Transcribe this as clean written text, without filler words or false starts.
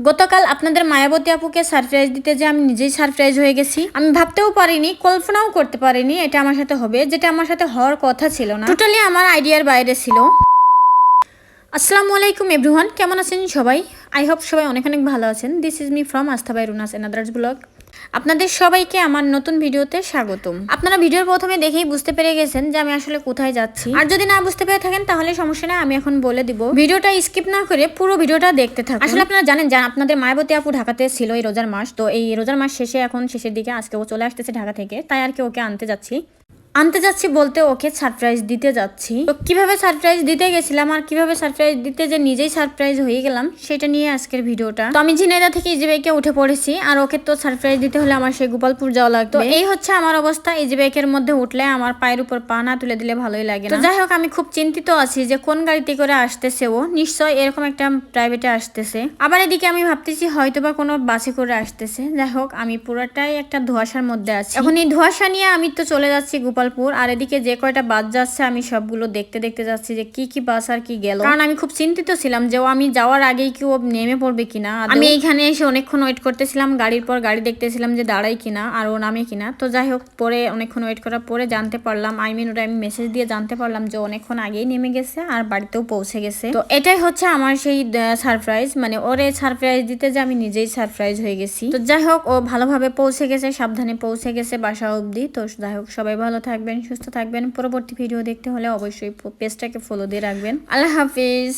গতকাল আপনাদের মায়াবতী আপুকে সারপ্রাইজ দিতে যে আমি নিজেই সারপ্রাইজ হয়ে গেছি। আমি ভাবতেও পারিনি, কল্পনাও করতে পারিনি এটা আমার সাথে হবে, যেটা আমার সাথে হওয়ার কথা ছিল না, টোটালি আমার আইডিয়ার বাইরে ছিল। আসসালামু আলাইকুম এভরিওয়ান, কেমন আছেন সবাই? আই হোপ সবাই অনেক অনেক ভালো আছেন। দিস ইজ মি ফ্রম আস্থা বাই রুনাস এনাদার্স ব্লগ। আপনাদের সবাইকে আমার নতুন ভিডিওতে স্বাগতম। আপনারা ভিডিওর প্রথমে দেখেই বুঝতে পেরে গেছেন যে আমি আসলে কোথায় যাচ্ছি। আর যদি না বুঝতে পেরে থাকেন তাহলে সমস্যা নেই, আমি এখন বলে দিব। ভিডিওটা স্কিপ না করে পুরো ভিডিওটা দেখতে থাকুন। আসলে আপনারা জানেন যে আপনাদের মায়াবতী আপু ঢাকাতে ছিল এই রোজার মাস, তো এই রোজার মাস শেষে এখন শেষের দিকে আজকে ও চলে আসতেছে ঢাকা থেকে, তাই আর কি ওকে আনতে যাচ্ছি বলতে ওকে সারপ্রাইজ দিতে যাচ্ছি। তো কিভাবে সারপ্রাইজ দিতে গেছিলাম আর কিভাবে সারপ্রাইজ দিতে যে নিজেই সারপ্রাইজ হয়ে গেলাম সেটা নিয়ে আজকের ভিডিওটা। তো আমি ঝিনাইদহ থেকে ইজিবাইকে উঠে পড়েছি, আর ওকে তো সারপ্রাইজ দিতে হলে আমার সেই গোপালপুর যাওয়া লাগতো। এই হচ্ছে আমার অবস্থা। ইজিবাইকের মধ্যে উঠলে আমার পায়ের উপর পা না তুলে দিলে ভালোই লাগে না। তো যাই হোক, আমি খুব চিন্তিত আছি যে কোন গাড়িতে করে আসতেছে ও। নিশ্চয় এরকম একটা প্রাইভেটে আসতেছে, আবার এদিকে আমি ভাবতেছি হয়তোবা কোনো বাসে করে আসতেছে। যাই হোক, আমি পুরোটাই একটা ধোঁয়াশার মধ্যে আছি। এখন এই ধোঁয়াশা নিয়ে আমি তো চলে যাচ্ছি গোপালপুর, আর এদিকে যে কয়টা বাস যাচ্ছে আমি সবগুলো দেখতে যাচ্ছি যে কি বাস আর কি গেল, কারণ আমি খুব চিন্তিত ছিলাম যে ও আমি যাওয়ার আগেই কি ও নেমে পড়বে কিনা। আমি এইখানে এসে অনেকক্ষণ ওয়েট করতেছিলাম, গাড়ির পর গাড়ি দেখতেছিলাম যে দাঁড়াই কিনা আর ও নামে কিনা। তো যাই হোক, পরে অনেকক্ষণ ওয়েট করার পরে জানতে পারলাম, ওটা আমি মেসেজ দিয়ে জানতে পারলাম যে অনেকক্ষণ আগেই নেমে গেছে আর বাড়িতেও পৌঁছে গেছে। তো এটাই হচ্ছে আমার সেই সারপ্রাইজ, মানে ওরে সারপ্রাইজ দিতে যে আমি নিজেই সারপ্রাইজ হয়ে গেছি। তো যাই হোক, ও ভালোভাবে পৌঁছে গেছে, সাবধানে পৌঁছে গেছে বাসা অবধি। তো যাই হোক, সবাই ভালো থাকবেন, সুস্থ থাকবেন। পরবর্তী ভিডিও দেখতে হলে অবশ্যই পেজটাকে ফলো দিয়ে রাখবেন। আল্লাহ হাফিজ।